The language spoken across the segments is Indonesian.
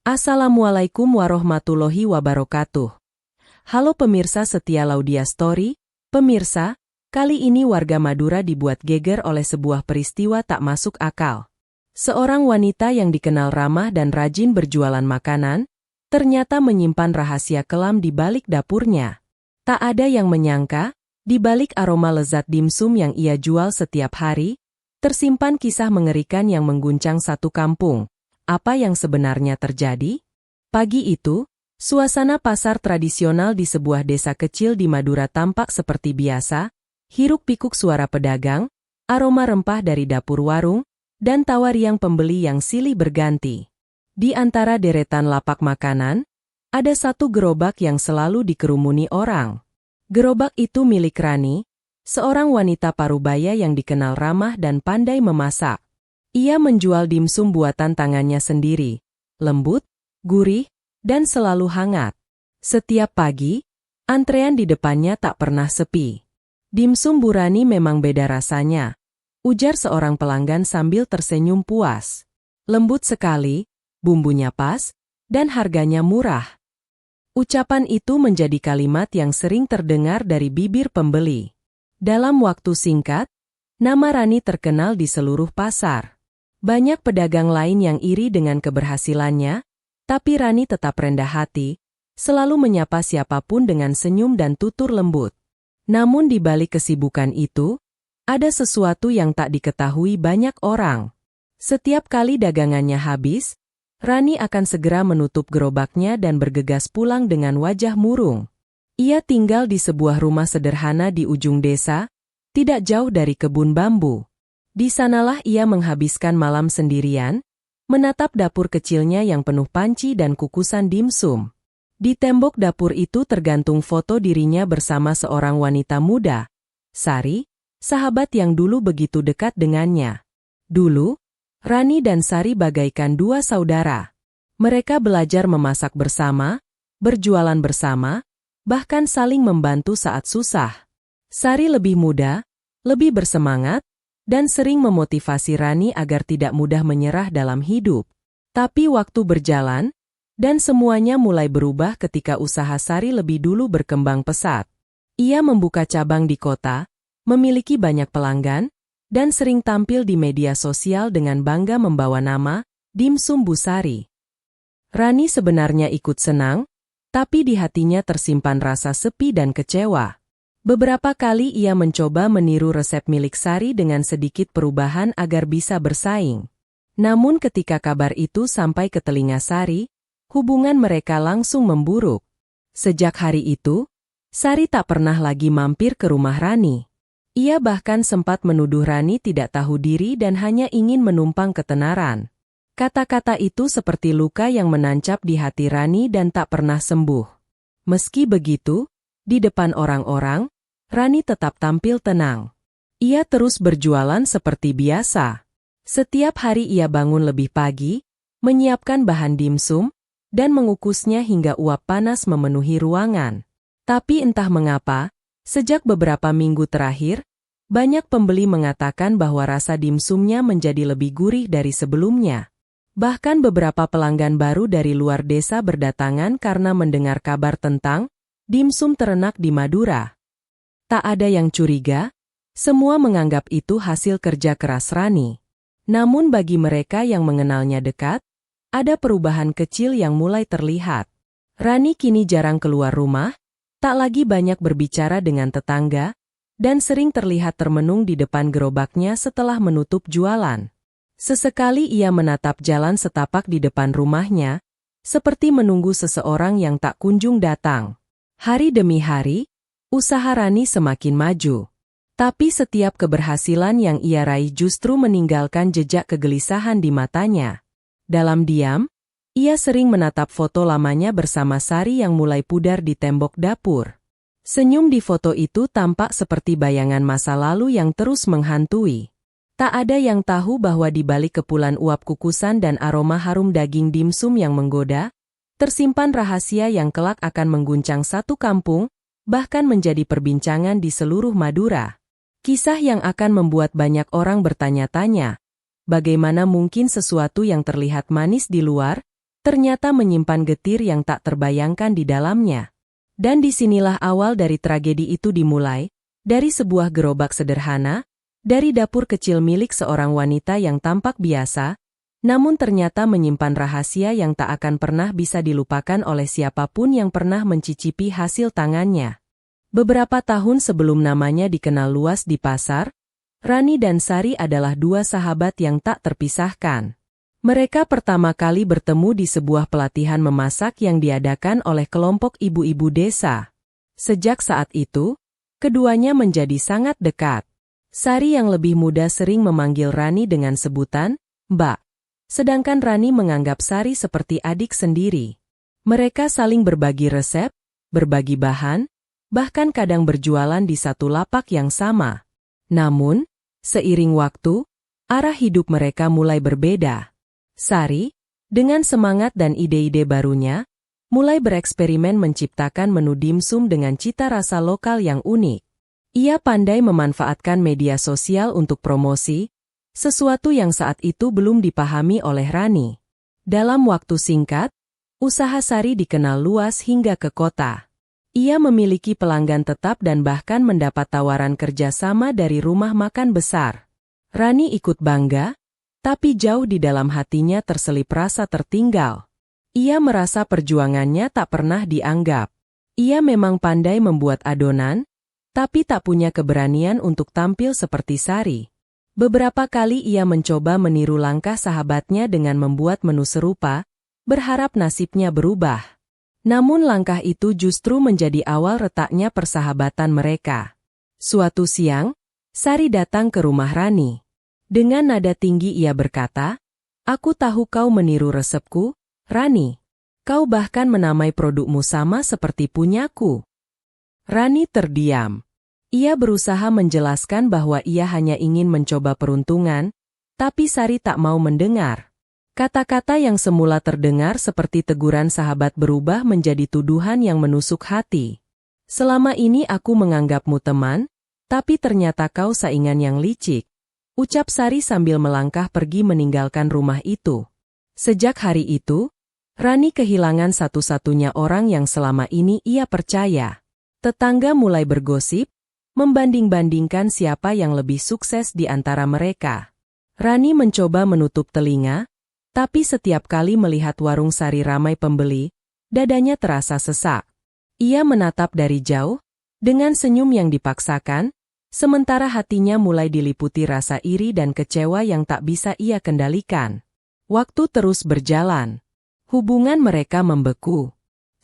Assalamualaikum warahmatullahi wabarakatuh. Halo pemirsa setia Laudia Story. Pemirsa, kali ini warga Madura dibuat geger oleh sebuah peristiwa tak masuk akal. Seorang wanita yang dikenal ramah dan rajin berjualan makanan, ternyata menyimpan rahasia kelam di balik dapurnya. Tak ada yang menyangka, di balik aroma lezat dimsum yang ia jual setiap hari, tersimpan kisah mengerikan yang mengguncang satu kampung. Apa yang sebenarnya terjadi? Pagi itu, suasana pasar tradisional di sebuah desa kecil di Madura tampak seperti biasa, hiruk-pikuk suara pedagang, aroma rempah dari dapur warung, dan tawa riang pembeli yang silih berganti. Di antara deretan lapak makanan, ada satu gerobak yang selalu dikerumuni orang. Gerobak itu milik Rani, seorang wanita parubaya yang dikenal ramah dan pandai memasak. Ia menjual dimsum buatan tangannya sendiri, lembut, gurih, dan selalu hangat. Setiap pagi, antrean di depannya tak pernah sepi. Dimsum Bu Rani memang beda rasanya, ujar seorang pelanggan sambil tersenyum puas. Lembut sekali, bumbunya pas, dan harganya murah. Ucapan itu menjadi kalimat yang sering terdengar dari bibir pembeli. Dalam waktu singkat, nama Rani terkenal di seluruh pasar. Banyak pedagang lain yang iri dengan keberhasilannya, tapi Rani tetap rendah hati, selalu menyapa siapapun dengan senyum dan tutur lembut. Namun di balik kesibukan itu, ada sesuatu yang tak diketahui banyak orang. Setiap kali dagangannya habis, Rani akan segera menutup gerobaknya dan bergegas pulang dengan wajah murung. Ia tinggal di sebuah rumah sederhana di ujung desa, tidak jauh dari kebun bambu. Di sanalah ia menghabiskan malam sendirian, menatap dapur kecilnya yang penuh panci dan kukusan dimsum. Di tembok dapur itu tergantung foto dirinya bersama seorang wanita muda, Sari, sahabat yang dulu begitu dekat dengannya. Dulu, Rani dan Sari bagaikan dua saudara. Mereka belajar memasak bersama, berjualan bersama, bahkan saling membantu saat susah. Sari lebih muda, lebih bersemangat, dan sering memotivasi Rani agar tidak mudah menyerah dalam hidup. Tapi waktu berjalan, dan semuanya mulai berubah ketika usaha Sari lebih dulu berkembang pesat. Ia membuka cabang di kota, memiliki banyak pelanggan, dan sering tampil di media sosial dengan bangga membawa nama Dimsum Bu Sari. Rani sebenarnya ikut senang, tapi di hatinya tersimpan rasa sepi dan kecewa. Beberapa kali ia mencoba meniru resep milik Sari dengan sedikit perubahan agar bisa bersaing. Namun ketika kabar itu sampai ke telinga Sari, hubungan mereka langsung memburuk. Sejak hari itu, Sari tak pernah lagi mampir ke rumah Rani. Ia bahkan sempat menuduh Rani tidak tahu diri dan hanya ingin menumpang ketenaran. Kata-kata itu seperti luka yang menancap di hati Rani dan tak pernah sembuh. Meski begitu, di depan orang-orang, Rani tetap tampil tenang. Ia terus berjualan seperti biasa. Setiap hari ia bangun lebih pagi, menyiapkan bahan dimsum, dan mengukusnya hingga uap panas memenuhi ruangan. Tapi entah mengapa, sejak beberapa minggu terakhir, banyak pembeli mengatakan bahwa rasa dimsumnya menjadi lebih gurih dari sebelumnya. Bahkan beberapa pelanggan baru dari luar desa berdatangan karena mendengar kabar tentang dimsum terenak di Madura. Tak ada yang curiga, semua menganggap itu hasil kerja keras Rani. Namun bagi mereka yang mengenalnya dekat, ada perubahan kecil yang mulai terlihat. Rani kini jarang keluar rumah, tak lagi banyak berbicara dengan tetangga, dan sering terlihat termenung di depan gerobaknya setelah menutup jualan. Sesekali ia menatap jalan setapak di depan rumahnya, seperti menunggu seseorang yang tak kunjung datang. Hari demi hari, usaha Rani semakin maju. Tapi setiap keberhasilan yang ia raih justru meninggalkan jejak kegelisahan di matanya. Dalam diam, ia sering menatap foto lamanya bersama Sari yang mulai pudar di tembok dapur. Senyum di foto itu tampak seperti bayangan masa lalu yang terus menghantui. Tak ada yang tahu bahwa di balik kepulan uap kukusan dan aroma harum daging dimsum yang menggoda, tersimpan rahasia yang kelak akan mengguncang satu kampung, bahkan menjadi perbincangan di seluruh Madura. Kisah yang akan membuat banyak orang bertanya-tanya, bagaimana mungkin sesuatu yang terlihat manis di luar, ternyata menyimpan getir yang tak terbayangkan di dalamnya. Dan disinilah awal dari tragedi itu dimulai, dari sebuah gerobak sederhana, dari dapur kecil milik seorang wanita yang tampak biasa, namun ternyata menyimpan rahasia yang tak akan pernah bisa dilupakan oleh siapapun yang pernah mencicipi hasil tangannya. Beberapa tahun sebelum namanya dikenal luas di pasar, Rani dan Sari adalah dua sahabat yang tak terpisahkan. Mereka pertama kali bertemu di sebuah pelatihan memasak yang diadakan oleh kelompok ibu-ibu desa. Sejak saat itu, keduanya menjadi sangat dekat. Sari yang lebih muda sering memanggil Rani dengan sebutan Mbak. Sedangkan Rani menganggap Sari seperti adik sendiri. Mereka saling berbagi resep, berbagi bahan, bahkan kadang berjualan di satu lapak yang sama. Namun, seiring waktu, arah hidup mereka mulai berbeda. Sari, dengan semangat dan ide-ide barunya, mulai bereksperimen menciptakan menu dimsum dengan cita rasa lokal yang unik. Ia pandai memanfaatkan media sosial untuk promosi, sesuatu yang saat itu belum dipahami oleh Rani. Dalam waktu singkat, usaha Sari dikenal luas hingga ke kota. Ia memiliki pelanggan tetap dan bahkan mendapat tawaran kerjasama dari rumah makan besar. Rani ikut bangga, tapi jauh di dalam hatinya terselip rasa tertinggal. Ia merasa perjuangannya tak pernah dianggap. Ia memang pandai membuat adonan, tapi tak punya keberanian untuk tampil seperti Sari. Beberapa kali ia mencoba meniru langkah sahabatnya dengan membuat menu serupa, berharap nasibnya berubah. Namun langkah itu justru menjadi awal retaknya persahabatan mereka. Suatu siang, Sari datang ke rumah Rani. Dengan nada tinggi ia berkata, "Aku tahu kau meniru resepku, Rani. Kau bahkan menamai produkmu sama seperti punyaku." Rani terdiam. Ia berusaha menjelaskan bahwa ia hanya ingin mencoba peruntungan, tapi Sari tak mau mendengar. Kata-kata yang semula terdengar seperti teguran sahabat berubah menjadi tuduhan yang menusuk hati. "Selama ini aku menganggapmu teman, tapi ternyata kau saingan yang licik," ucap Sari sambil melangkah pergi meninggalkan rumah itu. Sejak hari itu, Rani kehilangan satu-satunya orang yang selama ini ia percaya. Tetangga mulai bergosip, membanding-bandingkan siapa yang lebih sukses di antara mereka. Rani mencoba menutup telinga, tapi setiap kali melihat warung Sari ramai pembeli, dadanya terasa sesak. Ia menatap dari jauh, dengan senyum yang dipaksakan, sementara hatinya mulai diliputi rasa iri dan kecewa yang tak bisa ia kendalikan. Waktu terus berjalan. Hubungan mereka membeku.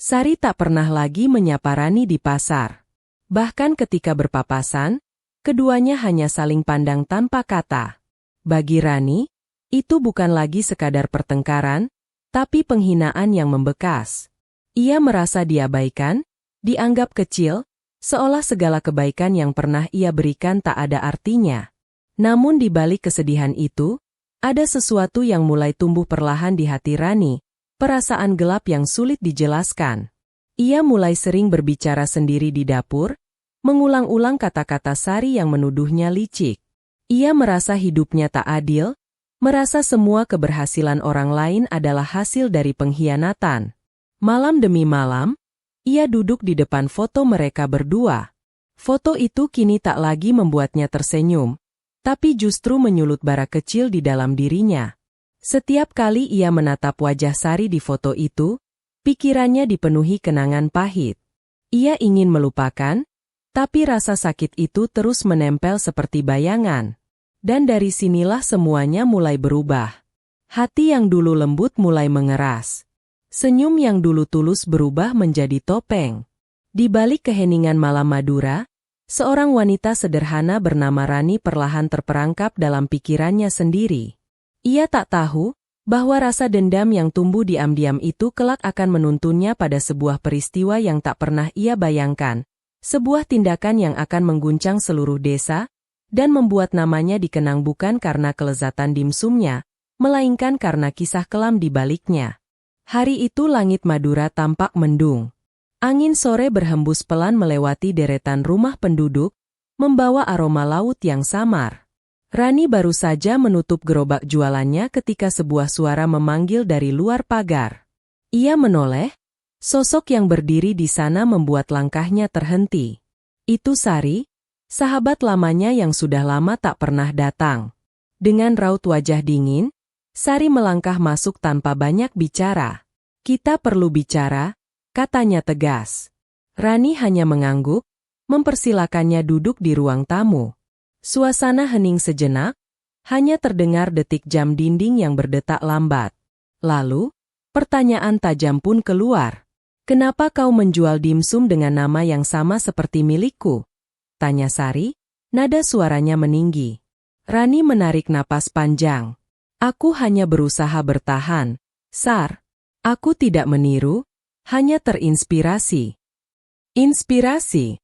Sari tak pernah lagi menyapa Rani di pasar. Bahkan ketika berpapasan, keduanya hanya saling pandang tanpa kata. Bagi Rani, itu bukan lagi sekadar pertengkaran, tapi penghinaan yang membekas. Ia merasa diabaikan, dianggap kecil, seolah segala kebaikan yang pernah ia berikan tak ada artinya. Namun di balik kesedihan itu, ada sesuatu yang mulai tumbuh perlahan di hati Rani, perasaan gelap yang sulit dijelaskan. Ia mulai sering berbicara sendiri di dapur, mengulang-ulang kata-kata Sari yang menuduhnya licik. Ia merasa hidupnya tak adil, merasa semua keberhasilan orang lain adalah hasil dari pengkhianatan. Malam demi malam, ia duduk di depan foto mereka berdua. Foto itu kini tak lagi membuatnya tersenyum, tapi justru menyulut bara kecil di dalam dirinya. Setiap kali ia menatap wajah Sari di foto itu, pikirannya dipenuhi kenangan pahit. Ia ingin melupakan, tapi rasa sakit itu terus menempel seperti bayangan. Dan dari sinilah semuanya mulai berubah. Hati yang dulu lembut mulai mengeras. Senyum yang dulu tulus berubah menjadi topeng. Di balik keheningan malam Madura, seorang wanita sederhana bernama Rani perlahan terperangkap dalam pikirannya sendiri. Ia tak tahu bahwa rasa dendam yang tumbuh diam-diam itu kelak akan menuntunnya pada sebuah peristiwa yang tak pernah ia bayangkan, sebuah tindakan yang akan mengguncang seluruh desa, dan membuat namanya dikenang bukan karena kelezatan dimsumnya, melainkan karena kisah kelam di baliknya. Hari itu langit Madura tampak mendung. Angin sore berhembus pelan melewati deretan rumah penduduk, membawa aroma laut yang samar. Rani baru saja menutup gerobak jualannya ketika sebuah suara memanggil dari luar pagar. Ia menoleh, sosok yang berdiri di sana membuat langkahnya terhenti. Itu Sari, sahabat lamanya yang sudah lama tak pernah datang. Dengan raut wajah dingin, Sari melangkah masuk tanpa banyak bicara. Kita perlu bicara, katanya tegas. Rani hanya mengangguk, mempersilakannya duduk di ruang tamu. Suasana hening sejenak, hanya terdengar detik jam dinding yang berdetak lambat. Lalu, pertanyaan tajam pun keluar. Kenapa kau menjual dimsum dengan nama yang sama seperti milikku? Tanya Sari, nada suaranya meninggi. Rani menarik napas panjang. Aku hanya berusaha bertahan, Sar. Aku tidak meniru, hanya terinspirasi. Inspirasi?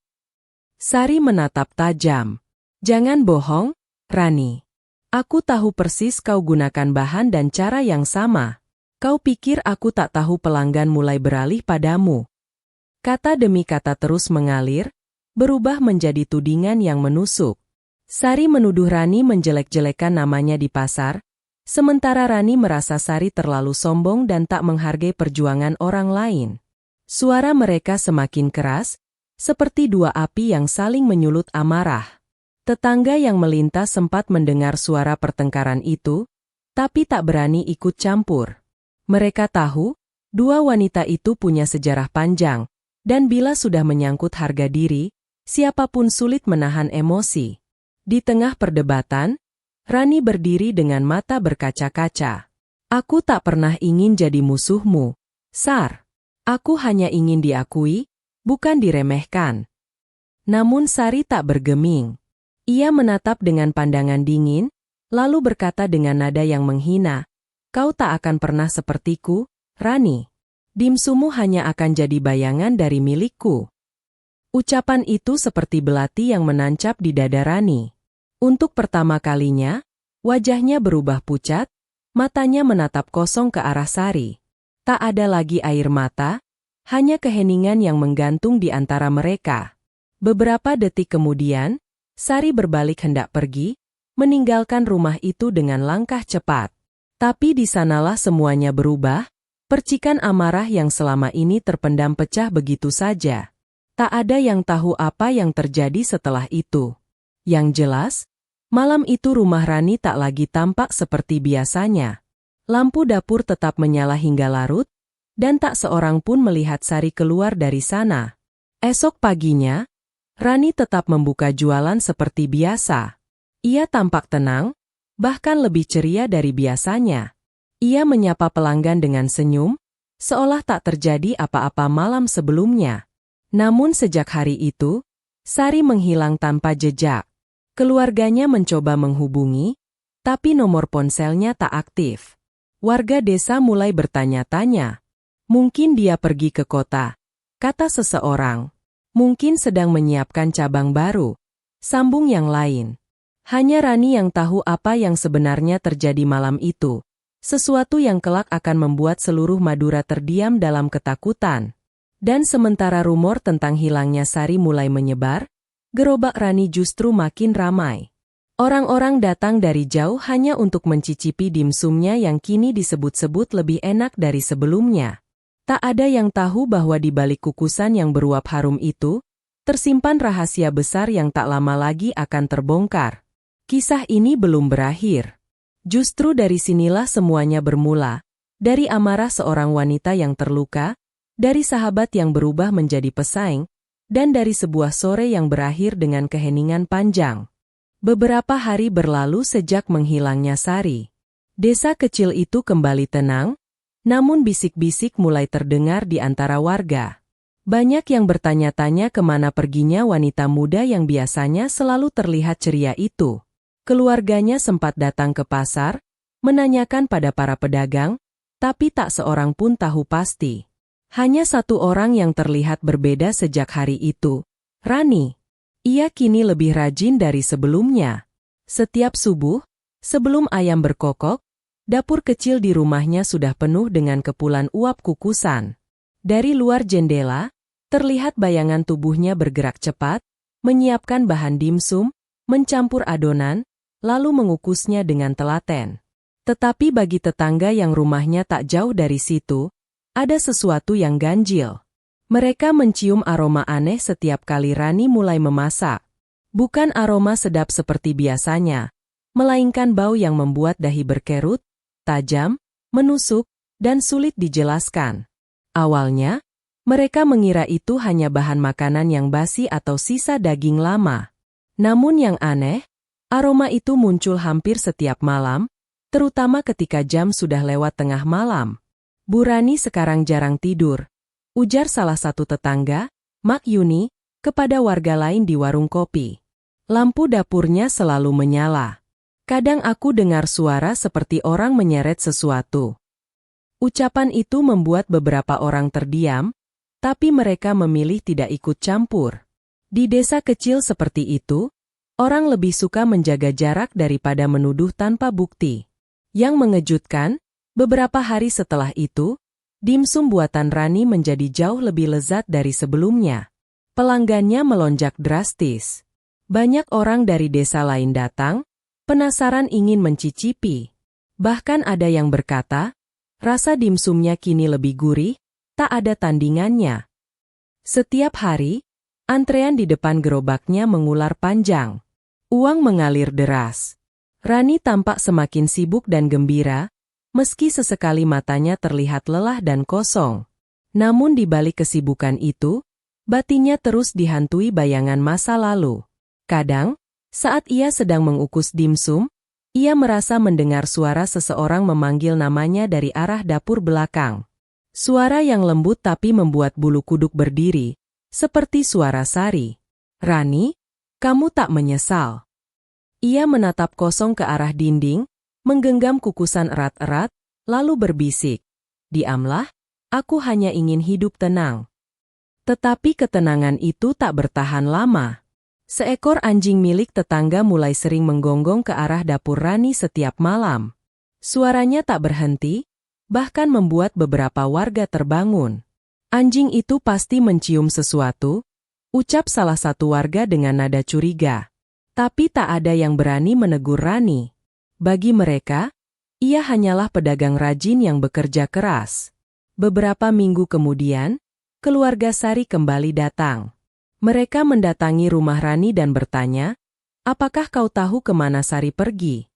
Sari menatap tajam. Jangan bohong, Rani. Aku tahu persis kau gunakan bahan dan cara yang sama. Kau pikir aku tak tahu pelanggan mulai beralih padamu. Kata demi kata terus mengalir, berubah menjadi tudingan yang menusuk. Sari menuduh Rani menjelek-jelekan namanya di pasar, sementara Rani merasa Sari terlalu sombong dan tak menghargai perjuangan orang lain. Suara mereka semakin keras, seperti dua api yang saling menyulut amarah. Tetangga yang melintas sempat mendengar suara pertengkaran itu, tapi tak berani ikut campur. Mereka tahu, dua wanita itu punya sejarah panjang, dan bila sudah menyangkut harga diri, siapapun sulit menahan emosi. Di tengah perdebatan, Rani berdiri dengan mata berkaca-kaca. Aku tak pernah ingin jadi musuhmu, Sar. Aku hanya ingin diakui, bukan diremehkan. Namun Sari tak bergeming. Ia menatap dengan pandangan dingin, lalu berkata dengan nada yang menghina, kau tak akan pernah sepertiku, Rani. Dimsumu hanya akan jadi bayangan dari milikku. Ucapan itu seperti belati yang menancap di dada Rani. Untuk pertama kalinya, wajahnya berubah pucat, matanya menatap kosong ke arah Sari. Tak ada lagi air mata, hanya keheningan yang menggantung di antara mereka. Beberapa detik kemudian, Sari berbalik hendak pergi, meninggalkan rumah itu dengan langkah cepat. Tapi di sanalah semuanya berubah, percikan amarah yang selama ini terpendam pecah begitu saja. Tak ada yang tahu apa yang terjadi setelah itu. Yang jelas, malam itu rumah Rani tak lagi tampak seperti biasanya. Lampu dapur tetap menyala hingga larut, dan tak seorang pun melihat Sari keluar dari sana. Esok paginya, Rani tetap membuka jualan seperti biasa. Ia tampak tenang, bahkan lebih ceria dari biasanya. Ia menyapa pelanggan dengan senyum, seolah tak terjadi apa-apa malam sebelumnya. Namun sejak hari itu, Sari menghilang tanpa jejak. Keluarganya mencoba menghubungi, tapi nomor ponselnya tak aktif. Warga desa mulai bertanya-tanya. Mungkin dia pergi ke kota, kata seseorang. Mungkin sedang menyiapkan cabang baru, sambung yang lain. Hanya Rani yang tahu apa yang sebenarnya terjadi malam itu. Sesuatu yang kelak akan membuat seluruh Madura terdiam dalam ketakutan. Dan sementara rumor tentang hilangnya Sari mulai menyebar, gerobak Rani justru makin ramai. Orang-orang datang dari jauh hanya untuk mencicipi dimsumnya yang kini disebut-sebut lebih enak dari sebelumnya. Tak ada yang tahu bahwa di balik kukusan yang beruap harum itu, tersimpan rahasia besar yang tak lama lagi akan terbongkar. Kisah ini belum berakhir. Justru dari sinilah semuanya bermula, dari amarah seorang wanita yang terluka, dari sahabat yang berubah menjadi pesaing, dan dari sebuah sore yang berakhir dengan keheningan panjang. Beberapa hari berlalu sejak menghilangnya Sari. Desa kecil itu kembali tenang, namun bisik-bisik mulai terdengar di antara warga. Banyak yang bertanya-tanya kemana perginya wanita muda yang biasanya selalu terlihat ceria itu. Keluarganya sempat datang ke pasar, menanyakan pada para pedagang, tapi tak seorang pun tahu pasti. Hanya satu orang yang terlihat berbeda sejak hari itu, Rani. Ia kini lebih rajin dari sebelumnya. Setiap subuh, sebelum ayam berkokok, dapur kecil di rumahnya sudah penuh dengan kepulan uap kukusan. Dari luar jendela, terlihat bayangan tubuhnya bergerak cepat, menyiapkan bahan dimsum, mencampur adonan, lalu mengukusnya dengan telaten. Tetapi bagi tetangga yang rumahnya tak jauh dari situ, Ada sesuatu yang ganjil. Mereka mencium aroma aneh setiap kali Rani mulai memasak. Bukan aroma sedap seperti biasanya, melainkan bau yang membuat dahi berkerut, tajam, menusuk, dan sulit dijelaskan. Awalnya, mereka mengira itu hanya bahan makanan yang basi atau sisa daging lama. Namun yang aneh, aroma itu muncul hampir setiap malam, terutama ketika jam sudah lewat tengah malam. Bu Rani sekarang jarang tidur, ujar salah satu tetangga, Mak Yuni, kepada warga lain di warung kopi. Lampu dapurnya selalu menyala. Kadang aku dengar suara seperti orang menyeret sesuatu. Ucapan itu membuat beberapa orang terdiam, tapi mereka memilih tidak ikut campur. Di desa kecil seperti itu, orang lebih suka menjaga jarak daripada menuduh tanpa bukti. Yang mengejutkan, beberapa hari setelah itu, dimsum buatan Rani menjadi jauh lebih lezat dari sebelumnya. Pelanggannya melonjak drastis. Banyak orang dari desa lain datang, penasaran ingin mencicipi. Bahkan ada yang berkata, rasa dimsumnya kini lebih gurih, tak ada tandingannya. Setiap hari, antrean di depan gerobaknya mengular panjang. Uang mengalir deras. Rani tampak semakin sibuk dan gembira, meski sesekali matanya terlihat lelah dan kosong. Namun di balik kesibukan itu, batinnya terus dihantui bayangan masa lalu. Kadang, saat ia sedang mengukus dimsum, ia merasa mendengar suara seseorang memanggil namanya dari arah dapur belakang. Suara yang lembut tapi membuat bulu kuduk berdiri, seperti suara Sari. Rani, kamu tak menyesal? Ia menatap kosong ke arah dinding, menggenggam kukusan erat-erat, lalu berbisik. Diamlah, aku hanya ingin hidup tenang. Tetapi ketenangan itu tak bertahan lama. Seekor anjing milik tetangga mulai sering menggonggong ke arah dapur Rani setiap malam. Suaranya tak berhenti, bahkan membuat beberapa warga terbangun. Anjing itu pasti mencium sesuatu, ucap salah satu warga dengan nada curiga. Tapi tak ada yang berani menegur Rani. Bagi mereka, ia hanyalah pedagang rajin yang bekerja keras. Beberapa minggu kemudian, keluarga Sari kembali datang. Mereka mendatangi rumah Rani dan bertanya, apakah kau tahu kemana Sari pergi?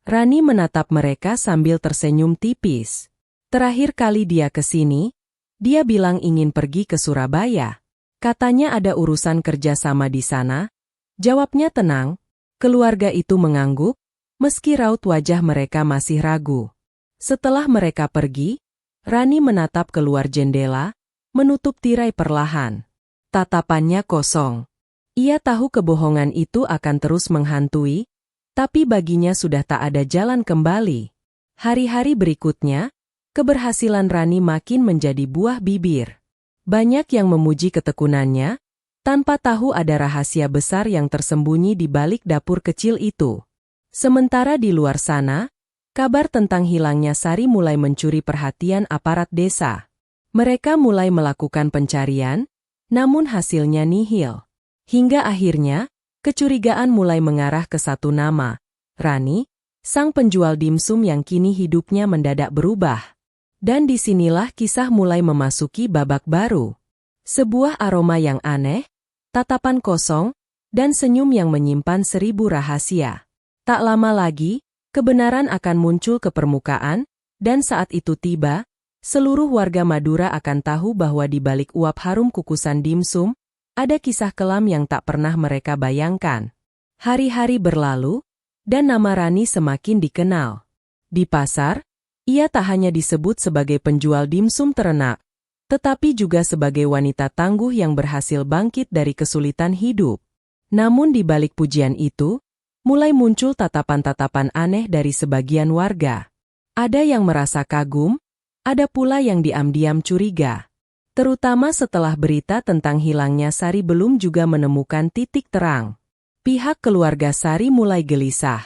Rani menatap mereka sambil tersenyum tipis. Terakhir kali dia ke sini, dia bilang ingin pergi ke Surabaya. Katanya ada urusan kerja sama di sana. Jawabnya tenang. Keluarga itu mengangguk, meski raut wajah mereka masih ragu. Setelah mereka pergi, Rani menatap keluar jendela, menutup tirai perlahan. Tatapannya kosong. Ia tahu kebohongan itu akan terus menghantui, tapi baginya sudah tak ada jalan kembali. Hari-hari berikutnya, keberhasilan Rani makin menjadi buah bibir. Banyak yang memuji ketekunannya, tanpa tahu ada rahasia besar yang tersembunyi di balik dapur kecil itu. Sementara di luar sana, kabar tentang hilangnya Sari mulai mencuri perhatian aparat desa. Mereka mulai melakukan pencarian, namun hasilnya nihil. Hingga akhirnya, kecurigaan mulai mengarah ke satu nama, Rani, sang penjual dimsum yang kini hidupnya mendadak berubah. Dan disinilah kisah mulai memasuki babak baru. Sebuah aroma yang aneh, tatapan kosong, dan senyum yang menyimpan 1000 rahasia. Tak lama lagi, kebenaran akan muncul ke permukaan, dan saat itu tiba, seluruh warga Madura akan tahu bahwa di balik uap harum kukusan dimsum, ada kisah kelam yang tak pernah mereka bayangkan. Hari-hari berlalu, dan nama Rani semakin dikenal. Di pasar, ia tak hanya disebut sebagai penjual dimsum terenak, tetapi juga sebagai wanita tangguh yang berhasil bangkit dari kesulitan hidup. Namun di balik pujian itu, mulai muncul tatapan-tatapan aneh dari sebagian warga. Ada yang merasa kagum, ada pula yang diam-diam curiga. Terutama setelah berita tentang hilangnya Sari belum juga menemukan titik terang. Pihak keluarga Sari mulai gelisah.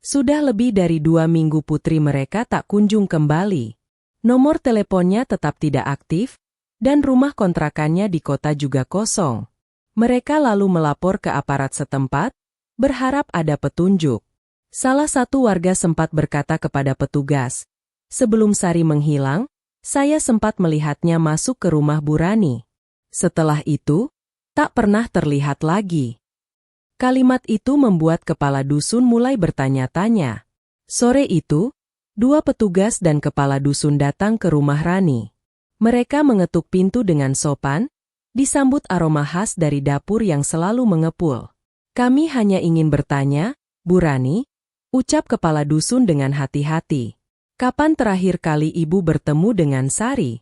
Sudah lebih dari 2 minggu putri mereka tak kunjung kembali. Nomor teleponnya tetap tidak aktif, dan rumah kontrakannya di kota juga kosong. Mereka lalu melapor ke aparat setempat, berharap ada petunjuk. Salah satu warga sempat berkata kepada petugas, sebelum Sari menghilang, Saya sempat melihatnya masuk ke rumah Bu Rani. Setelah itu, tak pernah terlihat lagi. Kalimat itu membuat kepala dusun mulai bertanya-tanya. Sore itu, 2 petugas dan kepala dusun datang ke rumah Rani. Mereka mengetuk pintu dengan sopan, disambut aroma khas dari dapur yang selalu mengepul. Kami hanya ingin bertanya, Bu Rani, ucap kepala dusun dengan hati-hati. Kapan terakhir kali ibu bertemu dengan Sari?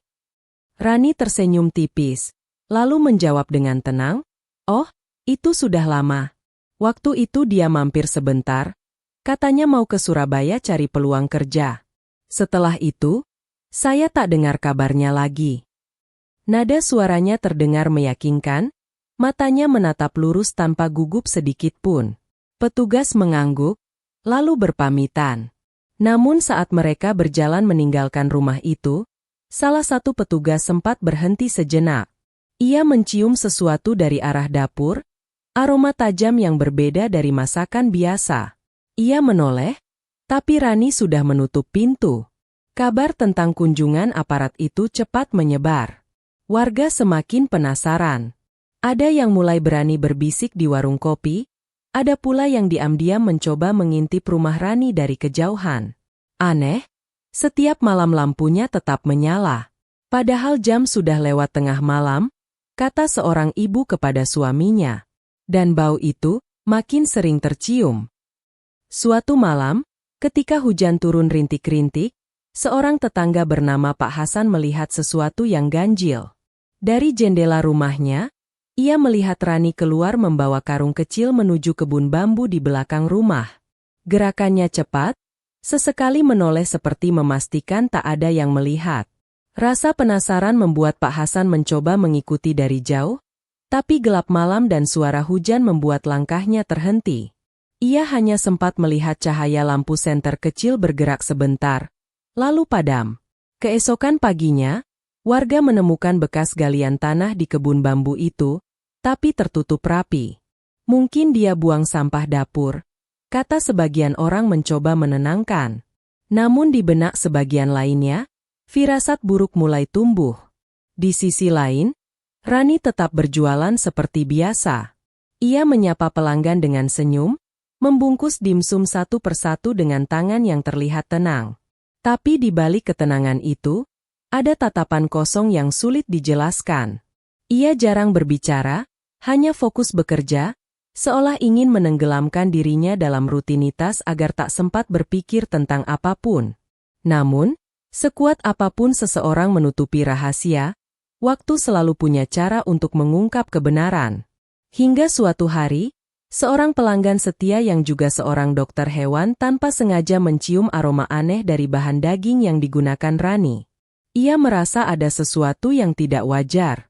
Rani tersenyum tipis, lalu menjawab dengan tenang, oh, itu sudah lama. Waktu itu dia mampir sebentar, katanya mau ke Surabaya cari peluang kerja. Setelah itu, saya tak dengar kabarnya lagi. Nada suaranya terdengar meyakinkan, matanya menatap lurus tanpa gugup sedikit pun. Petugas mengangguk, lalu berpamitan. Namun saat mereka berjalan meninggalkan rumah itu, salah satu petugas sempat berhenti sejenak. Ia mencium sesuatu dari arah dapur, aroma tajam yang berbeda dari masakan biasa. Ia menoleh, tapi Rani sudah menutup pintu. Kabar tentang kunjungan aparat itu cepat menyebar. Warga semakin penasaran. Ada yang mulai berani berbisik di warung kopi, ada pula yang diam-diam mencoba mengintip rumah Rani dari kejauhan. Aneh, setiap malam lampunya tetap menyala. Padahal jam sudah lewat tengah malam, kata seorang ibu kepada suaminya. Dan bau itu makin sering tercium. Suatu malam, ketika hujan turun rintik-rintik, seorang tetangga bernama Pak Hasan melihat sesuatu yang ganjil. Dari jendela rumahnya, ia melihat Rani keluar membawa karung kecil menuju kebun bambu di belakang rumah. Gerakannya cepat, sesekali menoleh seperti memastikan tak ada yang melihat. Rasa penasaran membuat Pak Hasan mencoba mengikuti dari jauh, tapi gelap malam dan suara hujan membuat langkahnya terhenti. Ia hanya sempat melihat cahaya lampu senter kecil bergerak sebentar, lalu padam. Keesokan paginya, warga menemukan bekas galian tanah di kebun bambu itu, tapi tertutup rapi. Mungkin dia buang sampah dapur, kata sebagian orang mencoba menenangkan. Namun di benak sebagian lainnya, firasat buruk mulai tumbuh. Di sisi lain, Rani tetap berjualan seperti biasa. Ia menyapa pelanggan dengan senyum, membungkus dimsum satu persatu dengan tangan yang terlihat tenang. Tapi di balik ketenangan itu, ada tatapan kosong yang sulit dijelaskan. Ia jarang berbicara, hanya fokus bekerja, seolah ingin menenggelamkan dirinya dalam rutinitas agar tak sempat berpikir tentang apapun. Namun, sekuat apapun seseorang menutupi rahasia, waktu selalu punya cara untuk mengungkap kebenaran. Hingga suatu hari, seorang pelanggan setia yang juga seorang dokter hewan tanpa sengaja mencium aroma aneh dari bahan daging yang digunakan Rani. Ia merasa ada sesuatu yang tidak wajar.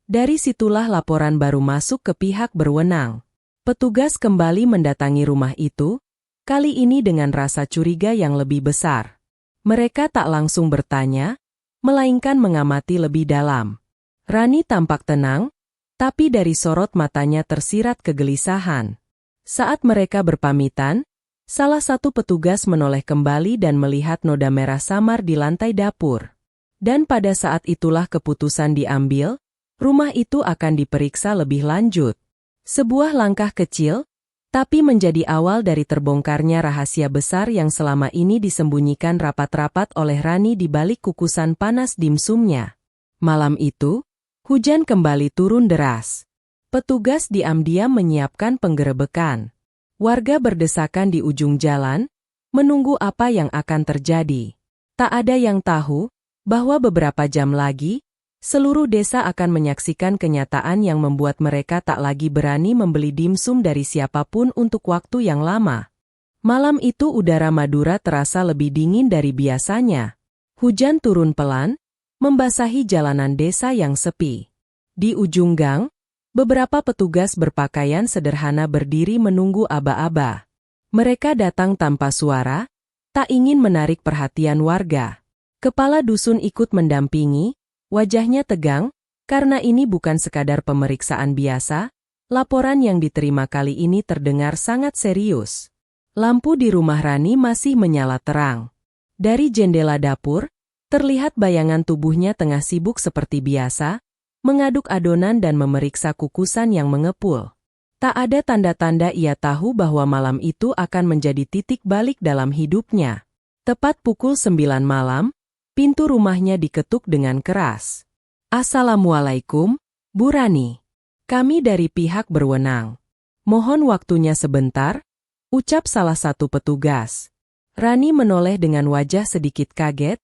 Dari situlah laporan baru masuk ke pihak berwenang. Petugas kembali mendatangi rumah itu, kali ini dengan rasa curiga yang lebih besar. Mereka tak langsung bertanya, melainkan mengamati lebih dalam. Rani tampak tenang, tapi dari sorot matanya tersirat kegelisahan. Saat mereka berpamitan, salah satu petugas menoleh kembali dan melihat noda merah samar di lantai dapur. Dan pada saat itulah keputusan diambil, rumah itu akan diperiksa lebih lanjut. Sebuah langkah kecil, tapi menjadi awal dari terbongkarnya rahasia besar yang selama ini disembunyikan rapat-rapat oleh Rani di balik kukusan panas dimsumnya. Malam itu, hujan kembali turun deras. Petugas diam-diam menyiapkan penggerebekan. Warga berdesakan di ujung jalan, menunggu apa yang akan terjadi. Tak ada yang tahu bahwa beberapa jam lagi, seluruh desa akan menyaksikan kenyataan yang membuat mereka tak lagi berani membeli dimsum dari siapapun untuk waktu yang lama. Malam itu udara Madura terasa lebih dingin dari biasanya. Hujan turun pelan, membasahi jalanan desa yang sepi. Di ujung gang, beberapa petugas berpakaian sederhana berdiri menunggu aba-aba. Mereka datang tanpa suara, tak ingin menarik perhatian warga. Kepala dusun ikut mendampingi, wajahnya tegang, karena ini bukan sekadar pemeriksaan biasa, laporan yang diterima kali ini terdengar sangat serius. Lampu di rumah Rani masih menyala terang. Dari jendela dapur, Terlihat bayangan tubuhnya tengah sibuk seperti biasa, mengaduk adonan dan memeriksa kukusan yang mengepul. Tak ada tanda-tanda ia tahu bahwa malam itu akan menjadi titik balik dalam hidupnya. Tepat pukul 9 malam, pintu rumahnya diketuk dengan keras. "Assalamualaikum, Bu Rani. Kami dari pihak berwenang. Mohon waktunya sebentar," ucap salah satu petugas. Rani menoleh dengan wajah sedikit kaget,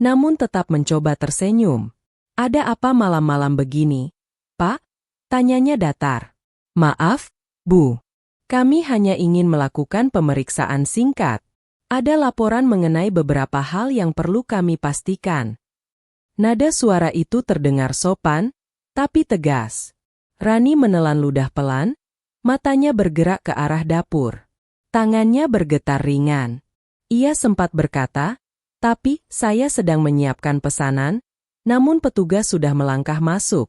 namun tetap mencoba tersenyum. "Ada apa malam-malam begini, Pak?" tanyanya datar. "Maaf, Bu. Kami hanya ingin melakukan pemeriksaan singkat. Ada laporan mengenai beberapa hal yang perlu kami pastikan." Nada suara itu terdengar sopan, tapi tegas. Rani menelan ludah pelan, matanya bergerak ke arah dapur. Tangannya bergetar ringan. Ia sempat berkata, "Tapi, saya sedang menyiapkan pesanan," namun petugas sudah melangkah masuk.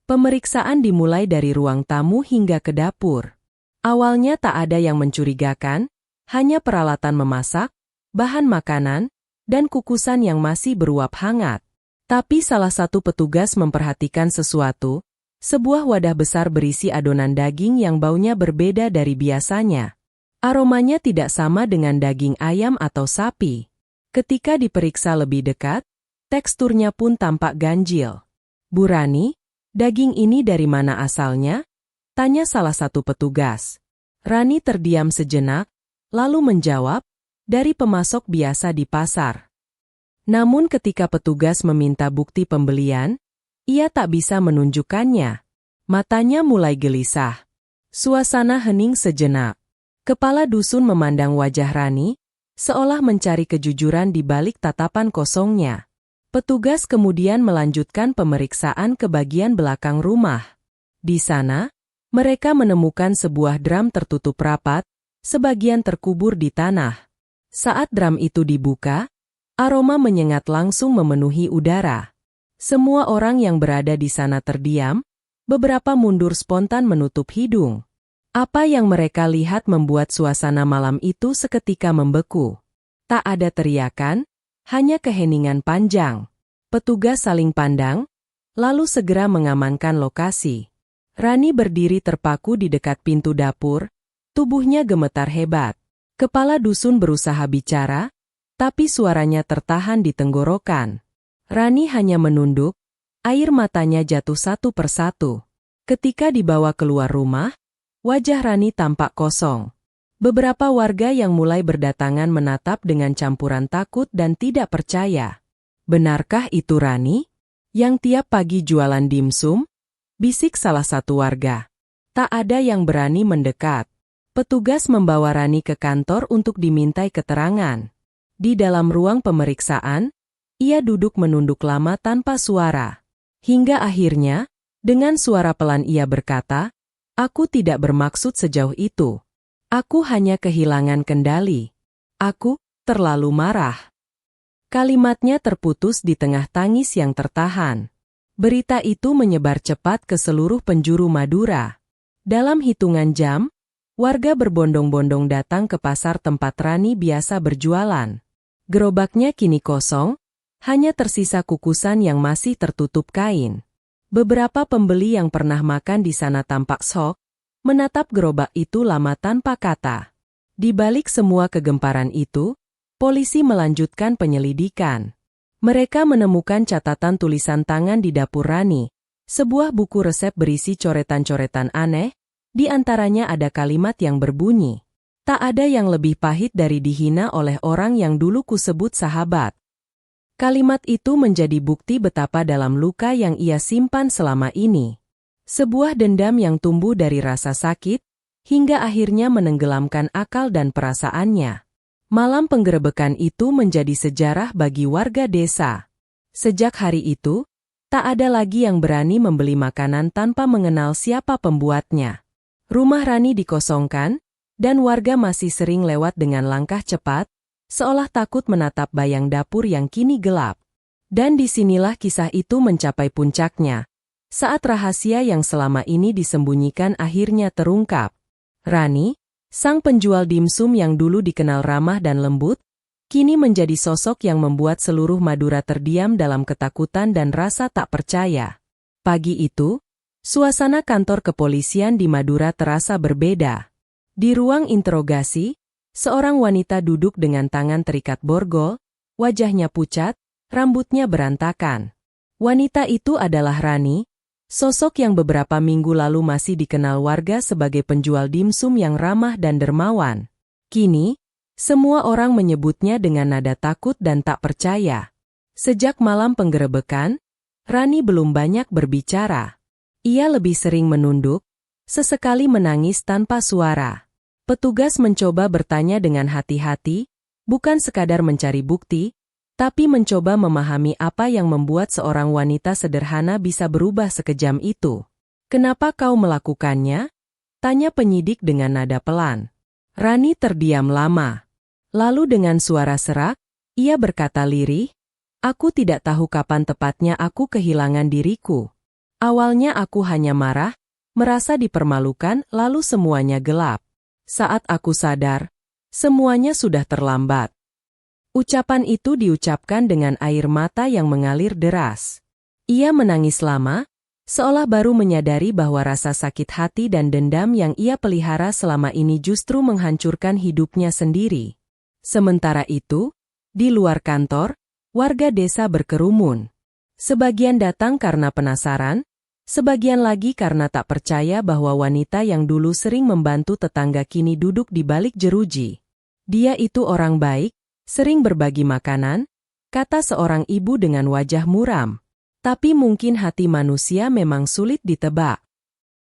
Pemeriksaan dimulai dari ruang tamu hingga ke dapur. Awalnya tak ada yang mencurigakan, hanya peralatan memasak, bahan makanan, dan kukusan yang masih beruap hangat. Tapi salah satu petugas memperhatikan sesuatu, sebuah wadah besar berisi adonan daging yang baunya berbeda dari biasanya. Aromanya tidak sama dengan daging ayam atau sapi. Ketika diperiksa lebih dekat, teksturnya pun tampak ganjil. "Bu Rani, daging ini dari mana asalnya?" tanya salah satu petugas. Rani terdiam sejenak, lalu menjawab, "Dari pemasok biasa di pasar." Namun ketika petugas meminta bukti pembelian, ia tak bisa menunjukkannya. Matanya mulai gelisah. Suasana hening sejenak. Kepala dusun memandang wajah Rani, seolah mencari kejujuran di balik tatapan kosongnya. Petugas kemudian melanjutkan pemeriksaan ke bagian belakang rumah. Di sana, mereka menemukan sebuah drum tertutup rapat, sebagian terkubur di tanah. Saat drum itu dibuka, aroma menyengat langsung memenuhi udara. Semua orang yang berada di sana terdiam, beberapa mundur spontan menutup hidung. Apa yang mereka lihat membuat suasana malam itu seketika membeku. Tak ada teriakan, hanya keheningan panjang. Petugas saling pandang, lalu segera mengamankan lokasi. Rani berdiri terpaku di dekat pintu dapur, tubuhnya gemetar hebat. Kepala dusun berusaha bicara, tapi suaranya tertahan di tenggorokan. Rani hanya menunduk, air matanya jatuh satu persatu. Ketika dibawa keluar rumah, wajah Rani tampak kosong. Beberapa warga yang mulai berdatangan menatap dengan campuran takut dan tidak percaya. "Benarkah itu Rani? Yang tiap pagi jualan dimsum?" bisik salah satu warga. Tak ada yang berani mendekat. Petugas membawa Rani ke kantor untuk dimintai keterangan. Di dalam ruang pemeriksaan, ia duduk menunduk lama tanpa suara. Hingga akhirnya, dengan suara pelan ia berkata, "Aku tidak bermaksud sejauh itu. Aku hanya kehilangan kendali. Aku terlalu marah." Kalimatnya terputus di tengah tangis yang tertahan. Berita itu menyebar cepat ke seluruh penjuru Madura. Dalam hitungan jam, warga berbondong-bondong datang ke pasar tempat Rani biasa berjualan. Gerobaknya kini kosong, hanya tersisa kukusan yang masih tertutup kain. Beberapa pembeli yang pernah makan di sana tampak shock, menatap gerobak itu lama tanpa kata. Di balik semua kegemparan itu, polisi melanjutkan penyelidikan. Mereka menemukan catatan tulisan tangan di dapur Rani, sebuah buku resep berisi coretan-coretan aneh, di antaranya ada kalimat yang berbunyi, "Tak ada yang lebih pahit dari dihina oleh orang yang dulu kusebut sahabat." Kalimat itu menjadi bukti betapa dalam luka yang ia simpan selama ini. Sebuah dendam yang tumbuh dari rasa sakit, hingga akhirnya menenggelamkan akal dan perasaannya. Malam penggerebekan itu menjadi sejarah bagi warga desa. Sejak hari itu, tak ada lagi yang berani membeli makanan tanpa mengenal siapa pembuatnya. Rumah Rani dikosongkan, dan warga masih sering lewat dengan langkah cepat, seolah takut menatap bayang dapur yang kini gelap. Dan disinilah kisah itu mencapai puncaknya, saat rahasia yang selama ini disembunyikan akhirnya terungkap. Rani, sang penjual dimsum yang dulu dikenal ramah dan lembut, kini menjadi sosok yang membuat seluruh Madura terdiam dalam ketakutan dan rasa tak percaya. Pagi itu, suasana kantor kepolisian di Madura terasa berbeda. Di ruang interogasi, seorang wanita duduk dengan tangan terikat borgol, wajahnya pucat, rambutnya berantakan. Wanita itu adalah Rani, sosok yang beberapa minggu lalu masih dikenal warga sebagai penjual dimsum yang ramah dan dermawan. Kini, semua orang menyebutnya dengan nada takut dan tak percaya. Sejak malam penggerebekan, Rani belum banyak berbicara. Ia lebih sering menunduk, sesekali menangis tanpa suara. Petugas mencoba bertanya dengan hati-hati, bukan sekadar mencari bukti, tapi mencoba memahami apa yang membuat seorang wanita sederhana bisa berubah sekejam itu. "Kenapa kau melakukannya?" tanya penyidik dengan nada pelan. Rani terdiam lama. Lalu dengan suara serak, ia berkata lirih, "Aku tidak tahu kapan tepatnya aku kehilangan diriku. Awalnya aku hanya marah, merasa dipermalukan, lalu semuanya gelap. Saat aku sadar, semuanya sudah terlambat." Ucapan itu diucapkan dengan air mata yang mengalir deras. Ia menangis lama, seolah baru menyadari bahwa rasa sakit hati dan dendam yang ia pelihara selama ini justru menghancurkan hidupnya sendiri. Sementara itu, di luar kantor, warga desa berkerumun. Sebagian datang karena penasaran, sebagian lagi karena tak percaya bahwa wanita yang dulu sering membantu tetangga kini duduk di balik jeruji. "Dia itu orang baik, sering berbagi makanan," kata seorang ibu dengan wajah muram. Tapi mungkin hati manusia memang sulit ditebak.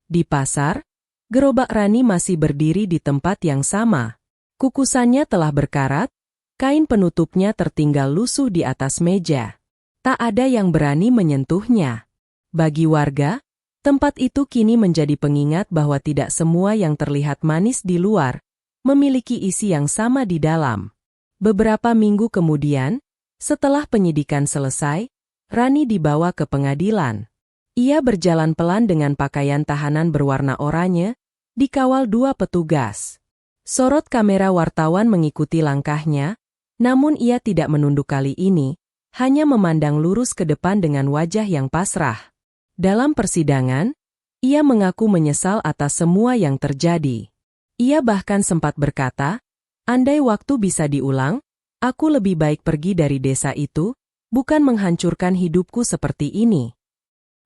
Di pasar, gerobak Rani masih berdiri di tempat yang sama. Kukusannya telah berkarat, kain penutupnya tertinggal lusuh di atas meja. Tak ada yang berani menyentuhnya. Bagi warga, tempat itu kini menjadi pengingat bahwa tidak semua yang terlihat manis di luar memiliki isi yang sama di dalam. Beberapa minggu kemudian, setelah penyidikan selesai, Rani dibawa ke pengadilan. Ia berjalan pelan dengan pakaian tahanan berwarna oranye, dikawal 2 petugas. Sorot kamera wartawan mengikuti langkahnya, namun ia tidak menunduk kali ini, hanya memandang lurus ke depan dengan wajah yang pasrah. Dalam persidangan, ia mengaku menyesal atas semua yang terjadi. Ia bahkan sempat berkata, "Andai waktu bisa diulang, aku lebih baik pergi dari desa itu, bukan menghancurkan hidupku seperti ini."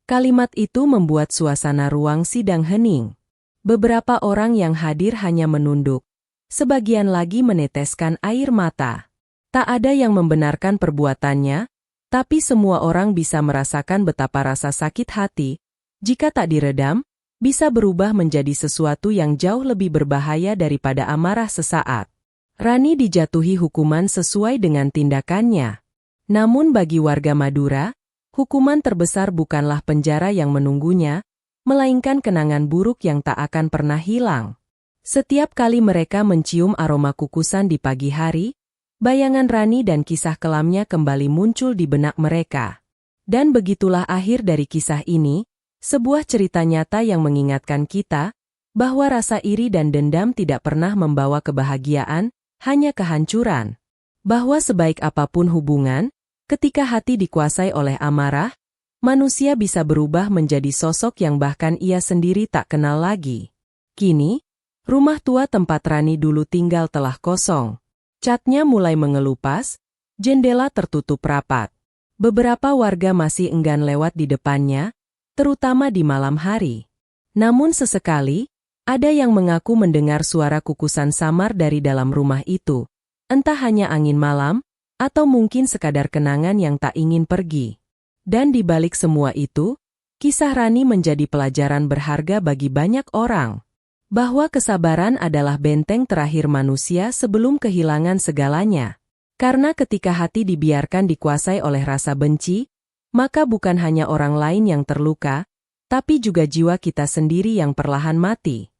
Kalimat itu membuat suasana ruang sidang hening. Beberapa orang yang hadir hanya menunduk, sebagian lagi meneteskan air mata. Tak ada yang membenarkan perbuatannya, tapi semua orang bisa merasakan betapa rasa sakit hati, jika tak diredam, bisa berubah menjadi sesuatu yang jauh lebih berbahaya daripada amarah sesaat. Rani dijatuhi hukuman sesuai dengan tindakannya. Namun bagi warga Madura, hukuman terbesar bukanlah penjara yang menunggunya, melainkan kenangan buruk yang tak akan pernah hilang. Setiap kali mereka mencium aroma kukusan di pagi hari, bayangan Rani dan kisah kelamnya kembali muncul di benak mereka. Dan begitulah akhir dari kisah ini, sebuah cerita nyata yang mengingatkan kita, bahwa rasa iri dan dendam tidak pernah membawa kebahagiaan, hanya kehancuran. Bahwa sebaik apapun hubungan, ketika hati dikuasai oleh amarah, manusia bisa berubah menjadi sosok yang bahkan ia sendiri tak kenal lagi. Kini, rumah tua tempat Rani dulu tinggal telah kosong. Catnya mulai mengelupas, jendela tertutup rapat. Beberapa warga masih enggan lewat di depannya, terutama di malam hari. Namun sesekali, ada yang mengaku mendengar suara kukusan samar dari dalam rumah itu. Entah hanya angin malam, atau mungkin sekadar kenangan yang tak ingin pergi. Dan di balik semua itu, kisah Rani menjadi pelajaran berharga bagi banyak orang. Bahwa kesabaran adalah benteng terakhir manusia sebelum kehilangan segalanya. Karena ketika hati dibiarkan dikuasai oleh rasa benci, maka bukan hanya orang lain yang terluka, tapi juga jiwa kita sendiri yang perlahan mati.